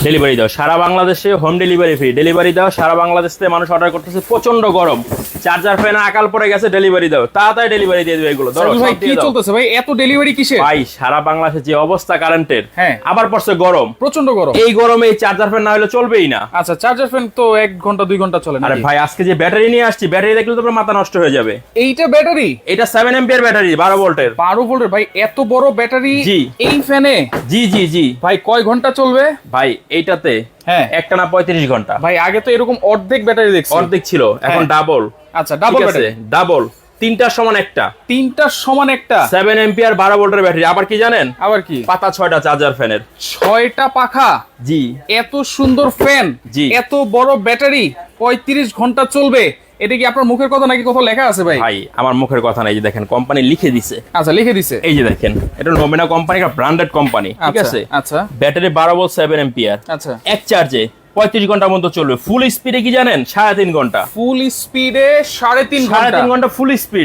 Delivery দাও সারা বাংলাদেশে, home delivery free. Delivery দাও সারা বাংলাদেশ থেকে, মানুষ অর্ডার করতেছে, প্রচন্ড গরম, চার্জার ফ্যানে আকাল পড়ে গেছে, ডেলিভারি দাও তাড়াতাড়ি, ডেলিভারি দিয়ে দেবে এগুলো। ধরো ভাই কি চলতেছে ভাই, এত ডেলিভারি কিসে ভাই? সারা বাংলাদেশে যে অবস্থা কারেন্টের, হ্যাঁ আবার পড়ছে গরম, প্রচন্ড গরম। এই গরমে এই চার্জার ফ্যান না হলে চলবেই না। আচ্ছা চার্জার ফ্যান তো 1 ঘন্টা 2 ঘন্টা চলে না? আরে ভাই আজকে যে ব্যাটারি নিয়ে আসছি, ব্যাটারি দেখলে তো মাথা নষ্ট হয়ে যাবে। এইটা ব্যাটারি? এটা 7 এম্পিয়ার ব্যাটারি, 12 ভোল্টের। 12 ভোল্টের ভাই, এত বড় ব্যাটারি জি। এই ফ্যানে? জি জি জি ভাই কয় ঘন্টা চলবে ভাই এইটাতে? হ্যাঁ একটানা 35 ঘন্টা। ভাই আগে তো এরকম অর্ধেক ব্যাটারি দেখছি। অর্ধেক ছিল, এখন হ্যাঁ। ডাবল। আচ্ছা ডাবল ব্যাটারি, ডাবল, তিনটার সমান একটা। তিনটার সমান একটা 7 এম্পিয়ার 12 ভোল্টের ব্যাটারি। আবার কি জানেন? আবার কি পাতা 6টা চার্জার ফ্যানের। 6টা পাখা, জি এত সুন্দর ফ্যান, জি। এত বড় ব্যাটারি, 35 ঘন্টা চলবে। এটা কি আপনার মুখের কথা নাকি কোথাও লেখা আছে ভাই? ভাই আমার মুখের কথা নাই, যে দেখেন কোম্পানি লিখে দিছে। আচ্ছা লিখে দিছে, এই যে দেখেন, এটা নোমেনা কোম্পানি, একটা ব্র্যান্ডেড কোম্পানি, ঠিক আচ্ছা, আছে? আচ্ছা ব্যাটারি 12 ভোল্ট 7 এম্পিয়ার, আচ্ছা। এক চার্জে 35 ঘন্টার মতো চলবে। ফুল স্পিডে কি জানেন? 3.5 ঘন্টা। ফুল স্পিডে 3.5 ঘন্টা? 3.5 ঘন্টা ফুল স্পিড।